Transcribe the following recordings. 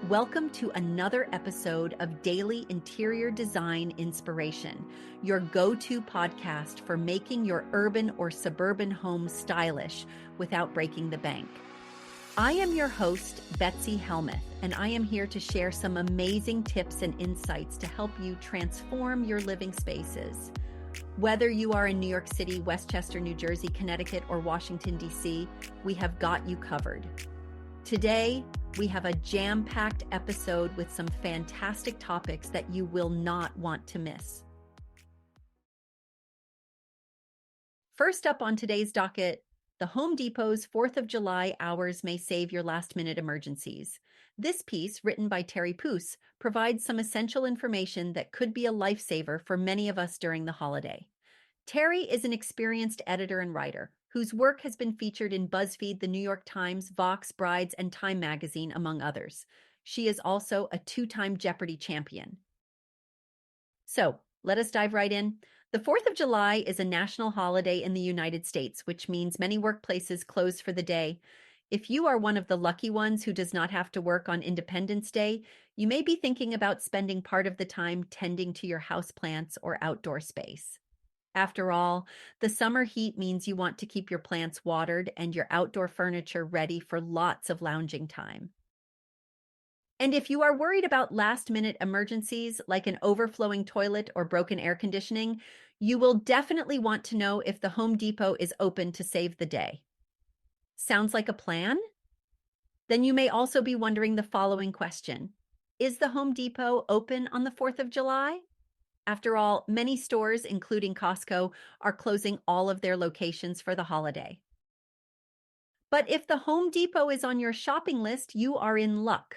Welcome to another episode of Daily Interior Design Inspiration, your go-to podcast for making your urban or suburban home stylish without breaking the bank. I am your host, Betsy Helmuth, and I am here to share some amazing tips and insights to help you transform your living spaces. Whether you are in New York City, Westchester, New Jersey, Connecticut, or Washington, D.C., we have got you covered. Today, we have a jam-packed episode with some fantastic topics that you will not want to miss. First up on today's docket, the Home Depot's 4th of July hours may save your last-minute emergencies. This piece, written by Terry Poose, provides some essential information that could be a lifesaver for many of us during the holiday. Terry is an experienced editor and writer whose work has been featured in BuzzFeed, The New York Times, Vox, Brides, and Time magazine, among others. She is also a two-time Jeopardy champion. So, let us dive right in. The 4th of July is a national holiday in the United States, which means many workplaces close for the day. If you are one of the lucky ones who does not have to work on Independence Day, you may be thinking about spending part of the time tending to your houseplants or outdoor space. After all, the summer heat means you want to keep your plants watered and your outdoor furniture ready for lots of lounging time. And if you are worried about last-minute emergencies like an overflowing toilet or broken air conditioning, you will definitely want to know if the Home Depot is open to save the day. Sounds like a plan? Then you may also be wondering the following question. Is the Home Depot open on the 4th of July? After all, many stores, including Costco, are closing all of their locations for the holiday. But if the Home Depot is on your shopping list, you are in luck.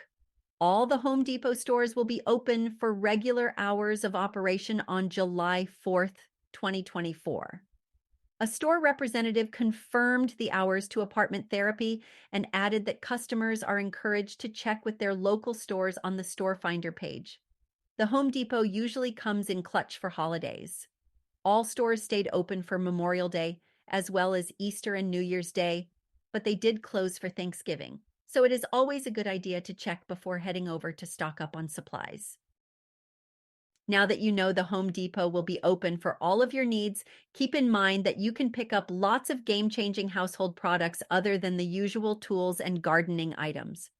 All the Home Depot stores will be open for regular hours of operation on July 4th, 2024. A store representative confirmed the hours to Apartment Therapy and added that customers are encouraged to check with their local stores on the Store Finder page. The Home Depot usually comes in clutch for holidays. All stores stayed open for Memorial Day, as well as Easter and New Year's Day, but they did close for Thanksgiving. So it is always a good idea to check before heading over to stock up on supplies. Now that you know the Home Depot will be open for all of your needs, keep in mind that you can pick up lots of game-changing household products other than the usual tools and gardening items.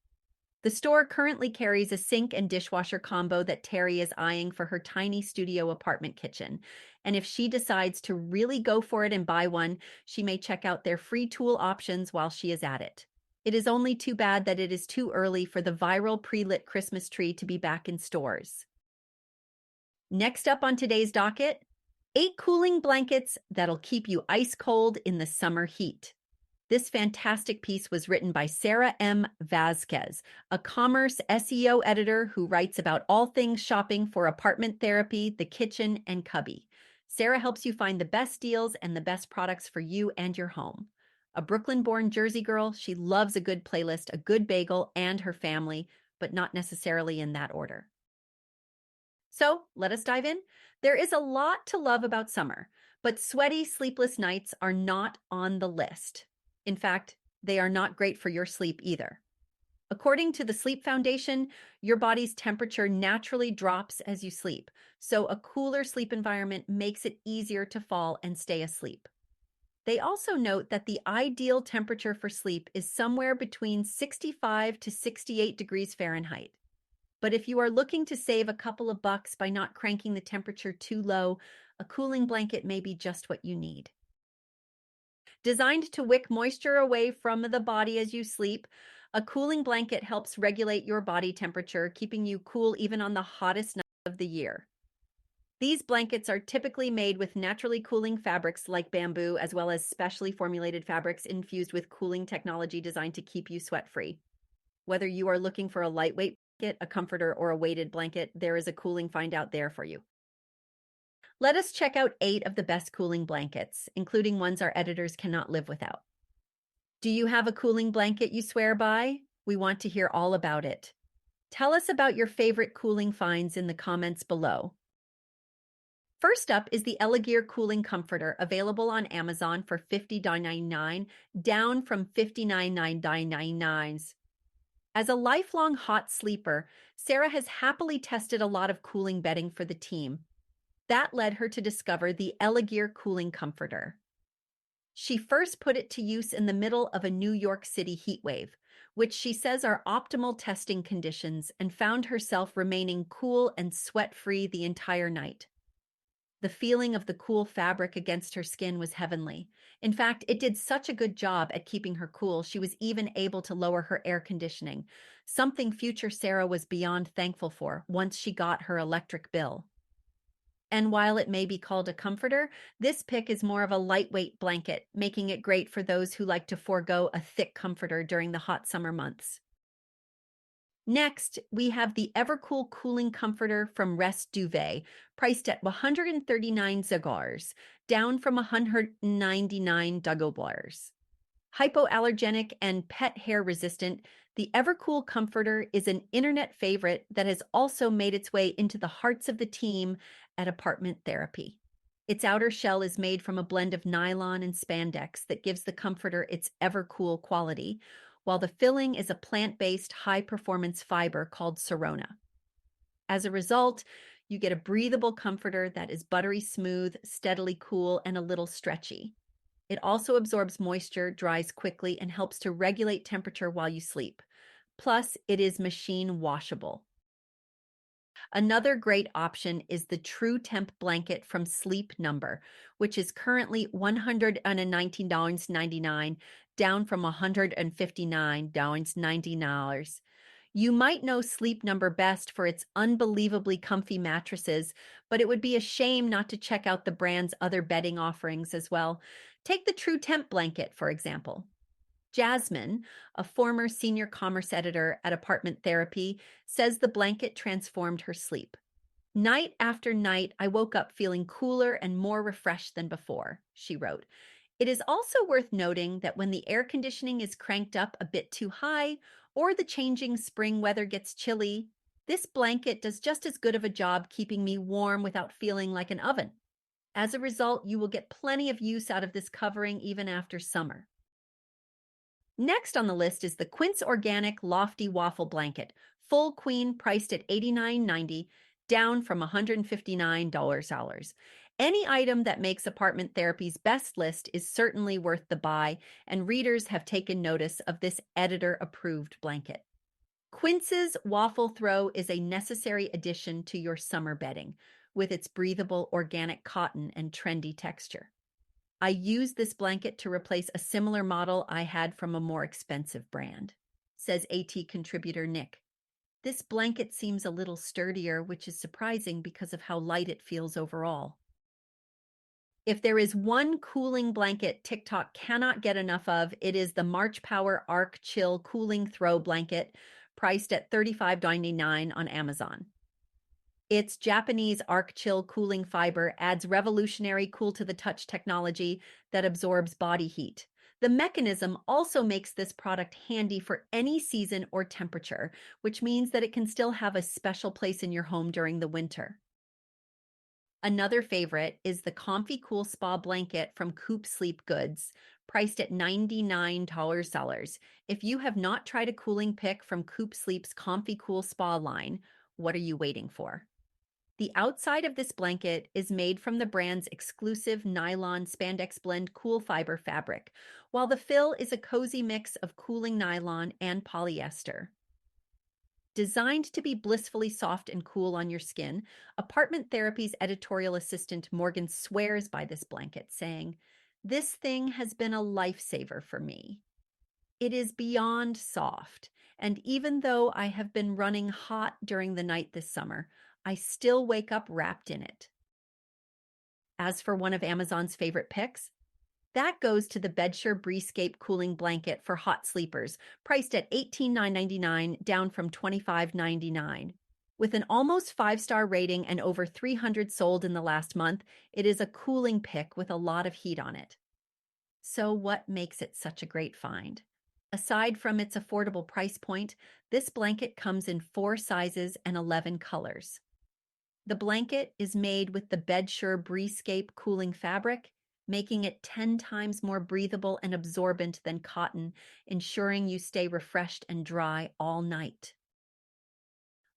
The store currently carries a sink and dishwasher combo that Terry is eyeing for her tiny studio apartment kitchen. And if she decides to really go for it and buy one, she may check out their free tool options while she is at it. It is only too bad that it is too early for the viral pre-lit Christmas tree to be back in stores. Next up on today's docket, 8 cooling blankets that'll keep you ice cold in the summer heat. This fantastic piece was written by Sarah M. Vasquez, a commerce SEO editor who writes about all things shopping for Apartment Therapy, the kitchen, and Cubby. Sarah helps you find the best deals and the best products for you and your home. A Brooklyn-born Jersey girl, she loves a good playlist, a good bagel, and her family, but not necessarily in that order. So, let us dive in. There is a lot to love about summer, but sweaty, sleepless nights are not on the list. In fact, they are not great for your sleep either. According to the Sleep Foundation, your body's temperature naturally drops as you sleep, so a cooler sleep environment makes it easier to fall and stay asleep. They also note that the ideal temperature for sleep is somewhere between 65 to 68 degrees Fahrenheit. But if you are looking to save a couple of bucks by not cranking the temperature too low, a cooling blanket may be just what you need. Designed to wick moisture away from the body as you sleep, a cooling blanket helps regulate your body temperature, keeping you cool even on the hottest night of the year. These blankets are typically made with naturally cooling fabrics like bamboo, as well as specially formulated fabrics infused with cooling technology designed to keep you sweat-free. Whether you are looking for a lightweight blanket, a comforter, or a weighted blanket, there is a cooling find out there for you. Let us check out 8 of the best cooling blankets, including ones our editors cannot live without. Do you have a cooling blanket you swear by? We want to hear all about it. Tell us about your favorite cooling finds in the comments below. First up is the Elegear Cooling Comforter, available on Amazon for $50.99, down from $59.99. As a lifelong hot sleeper, Sarah has happily tested a lot of cooling bedding for the team. That led her to discover the Elegear cooling comforter. She first put it to use in the middle of a New York City heat wave, which she says are optimal testing conditions, and found herself remaining cool and sweat-free the entire night. The feeling of the cool fabric against her skin was heavenly. In fact, it did such a good job at keeping her cool, she was even able to lower her air conditioning, something future Sarah was beyond thankful for once she got her electric bill. And while it may be called a comforter, this pick is more of a lightweight blanket, making it great for those who like to forego a thick comforter during the hot summer months. Next, we have the Evercool cooling comforter from Rest Duvet, priced at 139 zagars, down from 199 dollars. Hypoallergenic and pet hair resistant, the Evercool comforter is an internet favorite that has also made its way into the hearts of the team at Apartment Therapy. Its outer shell is made from a blend of nylon and spandex that gives the comforter its Evercool quality, while the filling is a plant-based high-performance fiber called Sorona. As a result, you get a breathable comforter that is buttery smooth, steadily cool, and a little stretchy. It also absorbs moisture, dries quickly, and helps to regulate temperature while you sleep. Plus, it is machine washable. Another great option is the True Temp blanket from Sleep Number, which is currently $119.99, down from $159.99. You might know Sleep Number best for its unbelievably comfy mattresses, but it would be a shame not to check out the brand's other bedding offerings as well. Take the True Temp blanket, for example. Jasmine, a former senior commerce editor at Apartment Therapy, says the blanket transformed her sleep. Night after night, I woke up feeling cooler and more refreshed than before, she wrote. It is also worth noting that when the air conditioning is cranked up a bit too high or the changing spring weather gets chilly, this blanket does just as good of a job keeping me warm without feeling like an oven. As a result, you will get plenty of use out of this covering even after summer. Next on the list is the Quince Organic Lofty Waffle Blanket, full queen priced at $89.90, down from $159. Any item that makes Apartment Therapy's best list is certainly worth the buy, and readers have taken notice of this editor-approved blanket. Quince's Waffle Throw is a necessary addition to your summer bedding, with its breathable organic cotton and trendy texture. I used this blanket to replace a similar model I had from a more expensive brand, says AT contributor Nick. This blanket seems a little sturdier, which is surprising because of how light it feels overall. If there is one cooling blanket TikTok cannot get enough of, it is the March Power Arc Chill Cooling Throw Blanket, priced at $35.99 on Amazon. Its Japanese Arc Chill cooling fiber adds revolutionary cool-to-the-touch technology that absorbs body heat. The mechanism also makes this product handy for any season or temperature, which means that it can still have a special place in your home during the winter. Another favorite is the Comfy Cool Spa blanket from Coop Sleep Goods, priced at $99. If you have not tried a cooling pick from Coop Sleep's Comfy Cool Spa line, what are you waiting for? The outside of this blanket is made from the brand's exclusive nylon spandex blend cool fiber fabric, while the fill is a cozy mix of cooling nylon and polyester. Designed to be blissfully soft and cool on your skin, Apartment Therapy's editorial assistant Morgan swears by this blanket, saying, "This thing has been a lifesaver for me. It is beyond soft, and even though I have been running hot during the night this summer, I still wake up wrapped in it." As for one of Amazon's favorite picks, that goes to the Bedsure Breescape cooling blanket for hot sleepers, priced at $18.99, down from $25.99. With an almost 5-star rating and over 300 sold in the last month, it is a cooling pick with a lot of heat on it. So what makes it such a great find? Aside from its affordable price point, this blanket comes in 4 sizes and 11 colors. The blanket is made with the Bedsure Breescape cooling fabric, making it 10 times more breathable and absorbent than cotton, ensuring you stay refreshed and dry all night.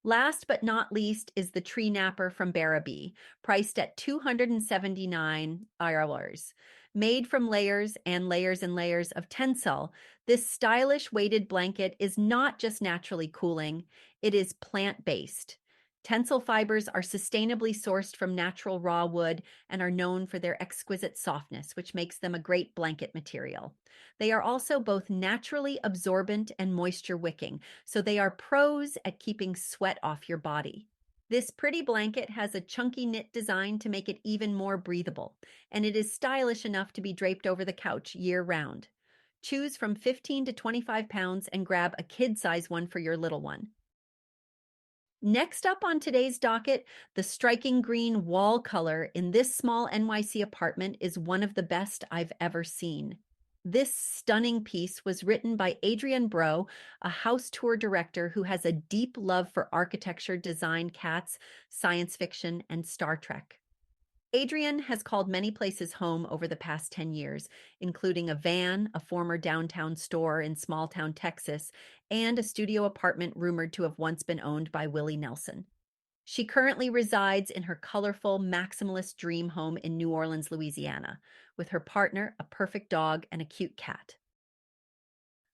Last but not least is the tree napper from Barabee, priced at $279. Made from layers and layers and layers of tencel, this stylish weighted blanket is not just naturally cooling, it is plant-based. Tencel fibers are sustainably sourced from natural raw wood and are known for their exquisite softness, which makes them a great blanket material. They are also both naturally absorbent and moisture wicking, so they are pros at keeping sweat off your body. This pretty blanket has a chunky knit design to make it even more breathable, and it is stylish enough to be draped over the couch year-round. Choose from 15 to 25 pounds and grab a kid-size one for your little one. Next up on today's docket, the striking green wall color in this small NYC apartment is one of the best I've ever seen. This stunning piece was written by Adrienne Bro, a house tour director who has a deep love for architecture, design, cats, science fiction, and Star Trek. Adrienne has called many places home over the past 10 years, including a van, a former downtown store in small-town Texas, and a studio apartment rumored to have once been owned by Willie Nelson. She currently resides in her colorful, maximalist dream home in New Orleans, Louisiana, with her partner, a perfect dog, and a cute cat.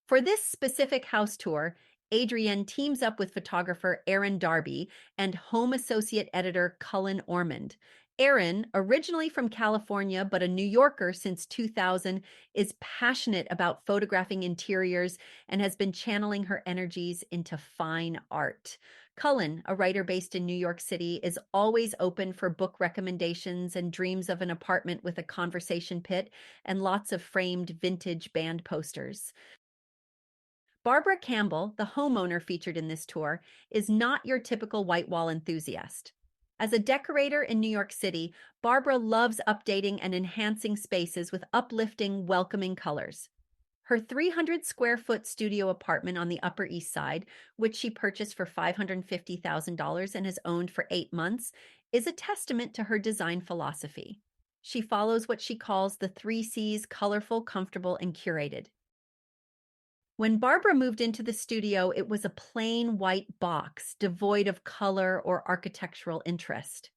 For this specific house tour, Adrienne teams up with photographer Aaron Darby and home associate editor Cullen Ormond. Aaron, originally from California but a New Yorker since 2000, is passionate about photographing interiors and has been channeling her energies into fine art. Cullen, a writer based in New York City, is always open for book recommendations and dreams of an apartment with a conversation pit and lots of framed vintage band posters. Barbara Campbell, the homeowner featured in this tour, is not your typical white wall enthusiast. As a decorator in New York City, Barbara loves updating and enhancing spaces with uplifting, welcoming colors. Her 300 square foot studio apartment on the Upper East Side, which she purchased for $550,000 and has owned for 8 months, is a testament to her design philosophy. She follows what she calls the 3 C's: colorful, comfortable, and curated. When Barbara moved into the studio, it was a plain white box, devoid of color or architectural interest.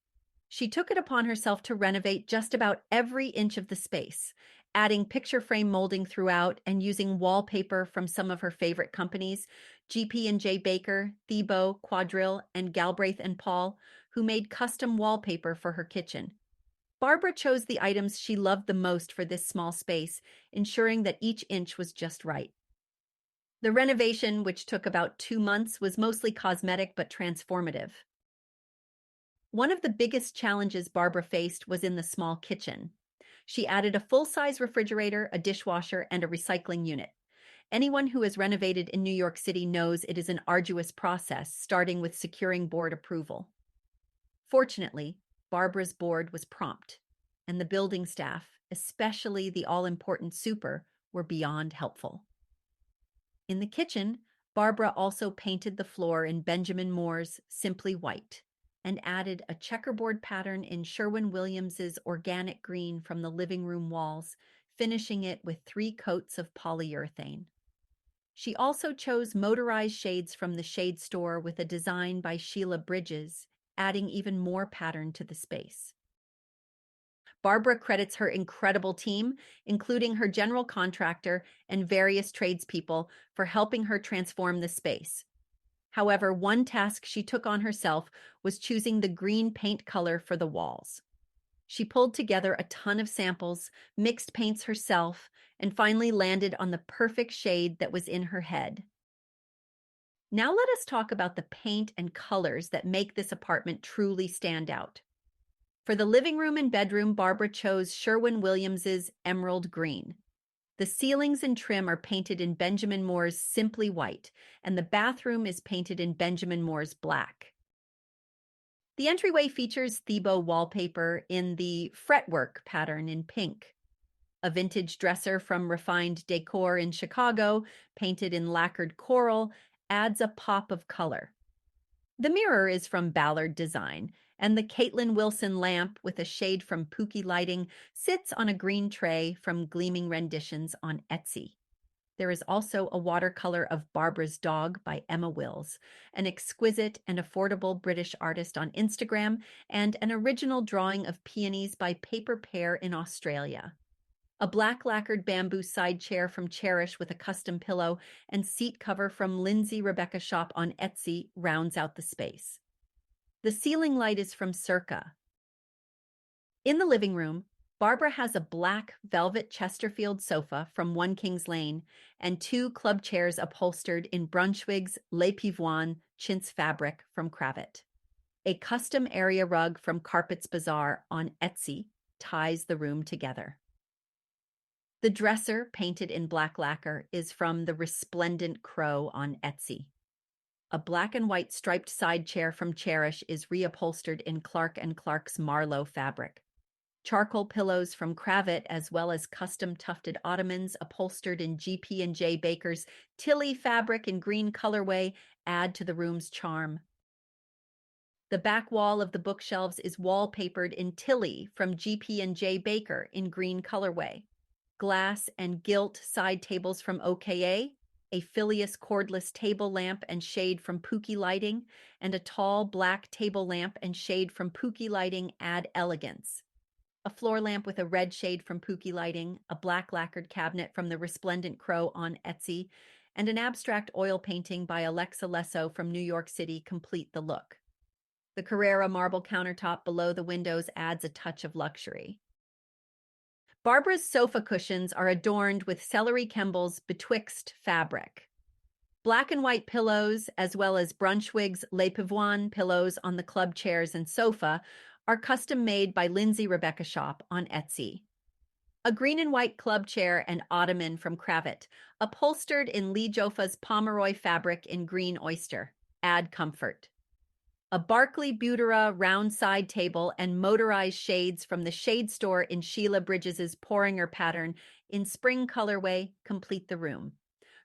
She took it upon herself to renovate just about every inch of the space, adding picture frame molding throughout and using wallpaper from some of her favorite companies, GP&J Baker, Thiebaud, Quadrille, and Galbraith and Paul, who made custom wallpaper for her kitchen. Barbara chose the items she loved the most for this small space, ensuring that each inch was just right. The renovation, which took about 2 months, was mostly cosmetic but transformative. One of the biggest challenges Barbara faced was in the small kitchen. She added a full-size refrigerator, a dishwasher, and a recycling unit. Anyone who has renovated in New York City knows it is an arduous process, starting with securing board approval. Fortunately, Barbara's board was prompt, and the building staff, especially the all-important super, were beyond helpful. In the kitchen, Barbara also painted the floor in Benjamin Moore's Simply White and added a checkerboard pattern in Sherwin-Williams's organic green from the living room walls, finishing it with 3 coats of polyurethane. She also chose motorized shades from the Shade Store with a design by Sheila Bridges, adding even more pattern to the space. Barbara credits her incredible team, including her general contractor and various tradespeople, for helping her transform the space. However, one task she took on herself was choosing the green paint color for the walls. She pulled together a ton of samples, mixed paints herself, and finally landed on the perfect shade that was in her head. Now let us talk about the paint and colors that make this apartment truly stand out. For the living room and bedroom, Barbara chose Sherwin-Williams's Emerald Green. The ceilings and trim are painted in Benjamin Moore's Simply White, and the bathroom is painted in Benjamin Moore's Black. The entryway features Thiebaud wallpaper in the fretwork pattern in pink. A vintage dresser from Refined Decor in Chicago, painted in lacquered coral, adds a pop of color. The mirror is from Ballard Design And the Caitlin Wilson lamp with a shade from Pookie Lighting sits on a green tray from Gleaming Renditions on Etsy. There is also a watercolor of Barbara's Dog by Emma Wills, an exquisite and affordable British artist on Instagram, and an original drawing of peonies by Paper Pear in Australia. A black lacquered bamboo side chair from Cherish with a custom pillow and seat cover from Lindsay Rebecca Shop on Etsy rounds out the space. The ceiling light is from Circa. In the living room, Barbara has a black velvet Chesterfield sofa from One Kings Lane and two club chairs upholstered in Brunswick's Le Pivoine chintz fabric from Cravat. A custom area rug from Carpets Bazaar on Etsy ties the room together. The dresser, painted in black lacquer, is from the Resplendent Crow on Etsy. A black and white striped side chair from Cherish is reupholstered in Clark & Clark's Marlowe fabric. Charcoal pillows from Cravat, as well as custom tufted ottomans upholstered in GP&J Baker's Tilly fabric in green colorway, add to the room's charm. The back wall of the bookshelves is wallpapered in Tilly from GP&J Baker in green colorway. Glass and gilt side tables from OKA, a Phileas cordless table lamp and shade from Pookie Lighting, and a tall black table lamp and shade from Pookie Lighting add elegance. A floor lamp with a red shade from Pookie Lighting, a black lacquered cabinet from the Resplendent Crow on Etsy, and an abstract oil painting by Alexa Lesso from New York City complete the look. The Carrara marble countertop below the windows adds a touch of luxury. Barbara's sofa cushions are adorned with Celery Kemble's Betwixt fabric. Black and white pillows, as well as Brunswick's Le Pivoine pillows on the club chairs and sofa, are custom made by Lindsay Rebecca Shop on Etsy. A green and white club chair and ottoman from Cravat, upholstered in Lee Joffa's Pomeroy fabric in green oyster, add comfort. A Barclay Butera round side table and motorized shades from the Shade Store in Sheila Bridges's Porringer pattern in spring colorway complete the room.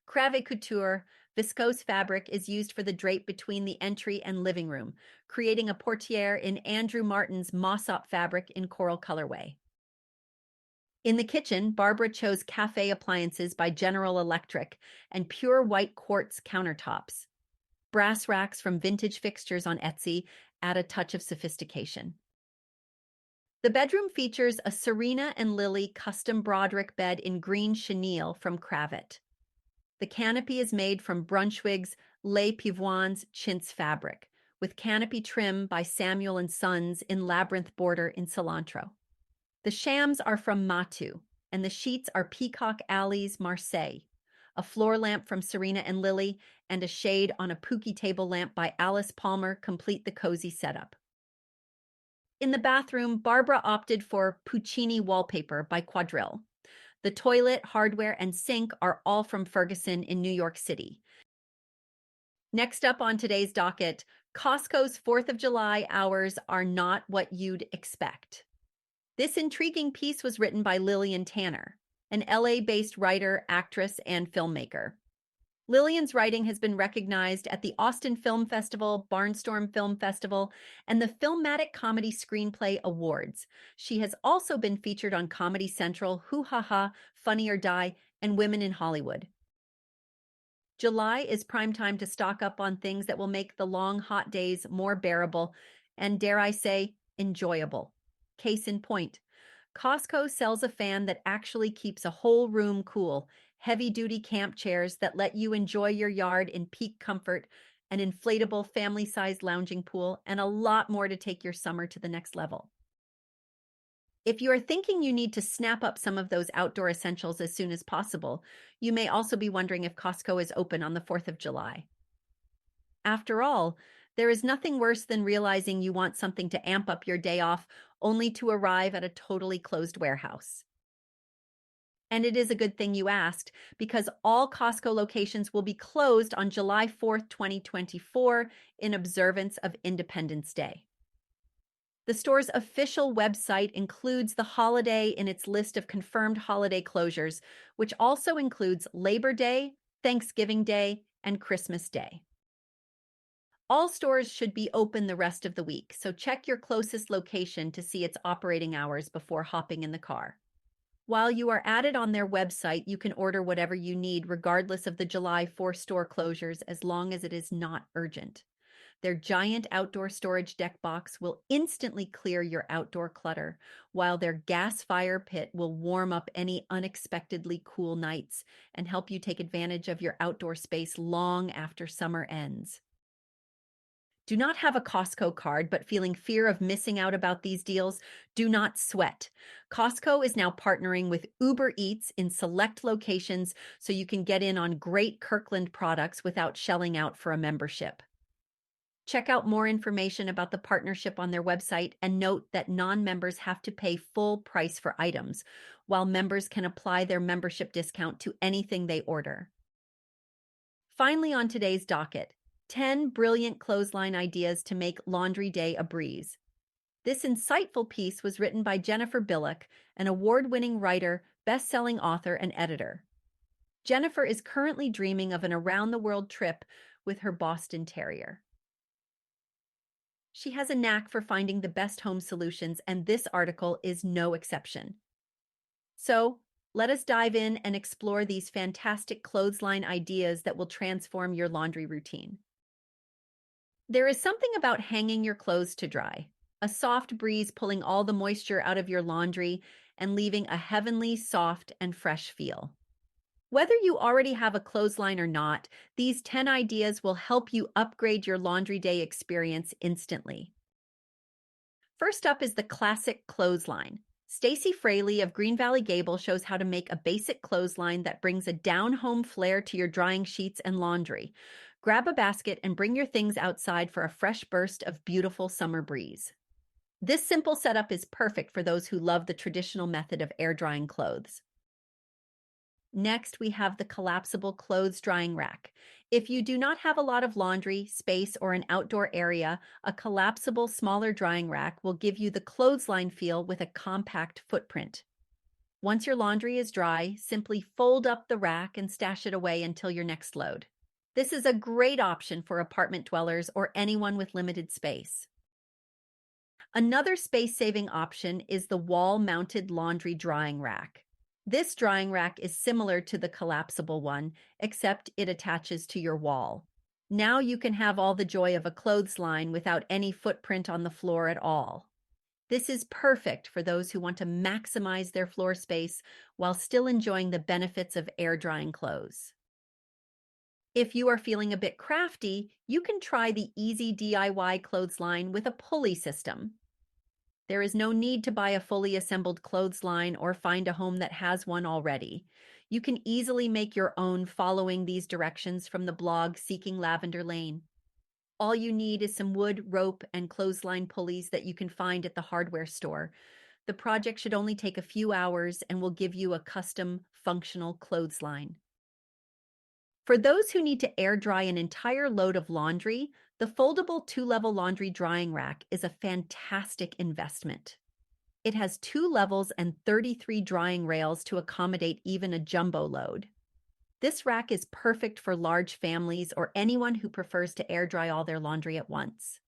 Crave Couture viscose fabric is used for the drape between the entry and living room, creating a portiere in Andrew Martin's Mossop fabric in coral colorway. In the kitchen, Barbara chose cafe appliances by General Electric and pure white quartz countertops. Brass racks from Vintage Fixtures on Etsy add a touch of sophistication. The bedroom features a Serena and Lily custom Broderick bed in green chenille from Cravat. The canopy is made from Brunswick's Le Pivoine's chintz fabric, with canopy trim by Samuel & Sons in labyrinth border in cilantro. The shams are from Matu, and the sheets are Peacock Alley's Marseille, a floor lamp from Serena and Lily, and a shade on a Pookie table lamp by Alice Palmer complete the cozy setup. In the bathroom, Barbara opted for Puccini wallpaper by Quadrille. The toilet, hardware, and sink are all from Ferguson in New York City. Next up on today's docket, Costco's 4th of July hours are not what you'd expect. This intriguing piece was written by Lillian Tanner, an LA-based writer, actress, and filmmaker. Lillian's writing has been recognized at the Austin Film Festival, Barnstorm Film Festival, and the Filmatic Comedy Screenplay Awards. She has also been featured on Comedy Central, Hoo Ha Ha, Funny or Die, and Women in Hollywood. July is prime time to stock up on things that will make the long, hot days more bearable and, dare I say, enjoyable. Case in point, Costco sells a fan that actually keeps a whole room cool, heavy-duty camp chairs that let you enjoy your yard in peak comfort, an inflatable family-sized lounging pool, and a lot more to take your summer to the next level. If you are thinking you need to snap up some of those outdoor essentials as soon as possible, you may also be wondering if Costco is open on the 4th of July. After all, there is nothing worse than realizing you want something to amp up your day off only to arrive at a totally closed warehouse. And it is a good thing you asked, because all Costco locations will be closed on July 4th, 2024, in observance of Independence Day. The store's official website includes the holiday in its list of confirmed holiday closures, which also includes Labor Day, Thanksgiving Day, and Christmas Day. All stores should be open the rest of the week, so check your closest location to see its operating hours before hopping in the car. While you are at it on their website, you can order whatever you need regardless of the July 4 store closures as long as it is not urgent. Their giant outdoor storage deck box will instantly clear your outdoor clutter, while their gas fire pit will warm up any unexpectedly cool nights and help you take advantage of your outdoor space long after summer ends. Do not have a Costco card but feeling fear of missing out about these deals? Do not sweat. Costco is now partnering with Uber Eats in select locations so you can get in on great Kirkland products without shelling out for a membership. Check out more information about the partnership on their website and note that non-members have to pay full price for items, while members can apply their membership discount to anything they order. Finally, on today's docket, 10 brilliant clothesline ideas to make laundry day a breeze. This insightful piece was written by Jennifer Billick, an award-winning writer, best-selling author, and editor. Jennifer is currently dreaming of an around-the-world trip with her Boston Terrier. She has a knack for finding the best home solutions, and this article is no exception. So, let us dive in and explore these fantastic clothesline ideas that will transform your laundry routine. There is something about hanging your clothes to dry, a soft breeze pulling all the moisture out of your laundry and leaving a heavenly, soft, and fresh feel. Whether you already have a clothesline or not, these 10 ideas will help you upgrade your laundry day experience instantly. First up is the classic clothesline. Stacy Fraley of Green Valley Gable shows how to make a basic clothesline that brings a down-home flair to your drying sheets and laundry. Grab a basket and bring your things outside for a fresh burst of beautiful summer breeze. This simple setup is perfect for those who love the traditional method of air drying clothes. Next, we have the collapsible clothes drying rack. If you do not have a lot of laundry, space, or an outdoor area, a collapsible smaller drying rack will give you the clothesline feel with a compact footprint. Once your laundry is dry, simply fold up the rack and stash it away until your next load. This is a great option for apartment dwellers or anyone with limited space. Another space-saving option is the wall-mounted laundry drying rack. This drying rack is similar to the collapsible one, except it attaches to your wall. Now you can have all the joy of a clothesline without any footprint on the floor at all. This is perfect for those who want to maximize their floor space while still enjoying the benefits of air drying clothes. If you are feeling a bit crafty, you can try the easy DIY clothesline with a pulley system. There is no need to buy a fully assembled clothesline or find a home that has one already. You can easily make your own following these directions from the blog Seeking Lavender Lane. All you need is some wood, rope, and clothesline pulleys that you can find at the hardware store. The project should only take a few hours and will give you a custom, functional clothesline. For those who need to air dry an entire load of laundry, the foldable 2-level laundry drying rack is a fantastic investment. It has 2 levels and 33 drying rails to accommodate even a jumbo load. This rack is perfect for large families or anyone who prefers to air dry all their laundry at once.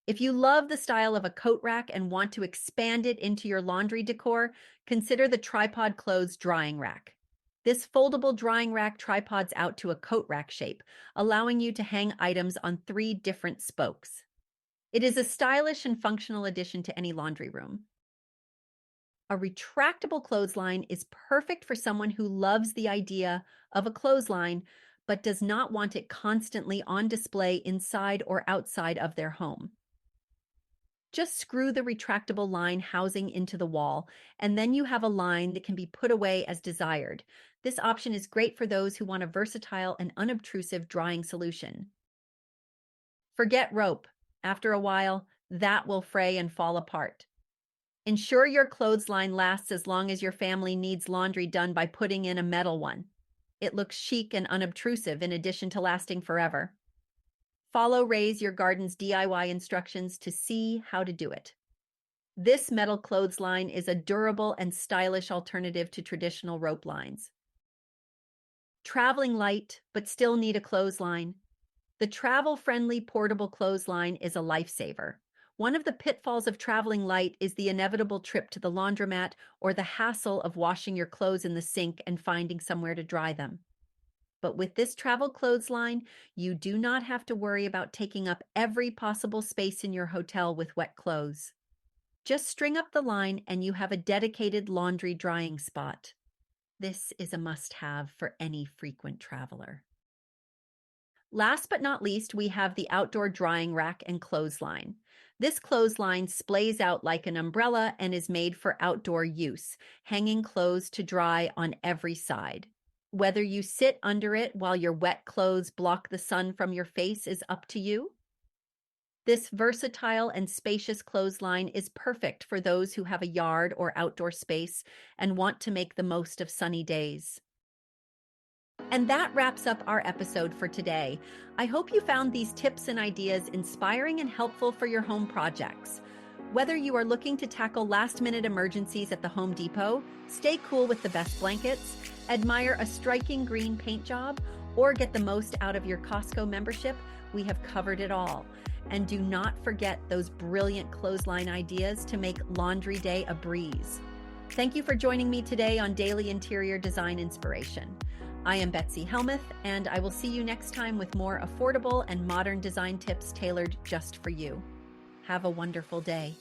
If you love the style of a coat rack and want to expand it into your laundry decor, consider the tripod clothes drying rack. This foldable drying rack tripods out to a coat rack shape, allowing you to hang items on 3 different spokes. It is a stylish and functional addition to any laundry room. A retractable clothesline is perfect for someone who loves the idea of a clothesline but does not want it constantly on display inside or outside of their home. Just screw the retractable line housing into the wall, and then you have a line that can be put away as desired. This option is great for those who want a versatile and unobtrusive drying solution. Forget rope. After a while, that will fray and fall apart. Ensure your clothesline lasts as long as your family needs laundry done by putting in a metal one. It looks chic and unobtrusive in addition to lasting forever. Follow Raise Your Garden's DIY instructions to see how to do it. This metal clothesline is a durable and stylish alternative to traditional rope lines. Traveling light, but still need a clothesline? The travel-friendly portable clothesline is a lifesaver. One of the pitfalls of traveling light is the inevitable trip to the laundromat or the hassle of washing your clothes in the sink and finding somewhere to dry them. But with this travel clothesline, you do not have to worry about taking up every possible space in your hotel with wet clothes. Just string up the line and you have a dedicated laundry drying spot. This is a must-have for any frequent traveler. Last but not least, we have the outdoor drying rack and clothesline. This clothesline splays out like an umbrella and is made for outdoor use, hanging clothes to dry on every side. Whether you sit under it while your wet clothes block the sun from your face is up to you. This versatile and spacious clothesline is perfect for those who have a yard or outdoor space and want to make the most of sunny days. And that wraps up our episode for today. I hope you found these tips and ideas inspiring and helpful for your home projects. Whether you are looking to tackle last-minute emergencies at the Home Depot, stay cool with the best blankets, admire a striking green paint job, or get the most out of your Costco membership, we have covered it all. And do not forget those brilliant clothesline ideas to make laundry day a breeze. Thank you for joining me today on Daily Interior Design Inspiration. I am Betsy Helmuth, and I will see you next time with more affordable and modern design tips tailored just for you. Have a wonderful day.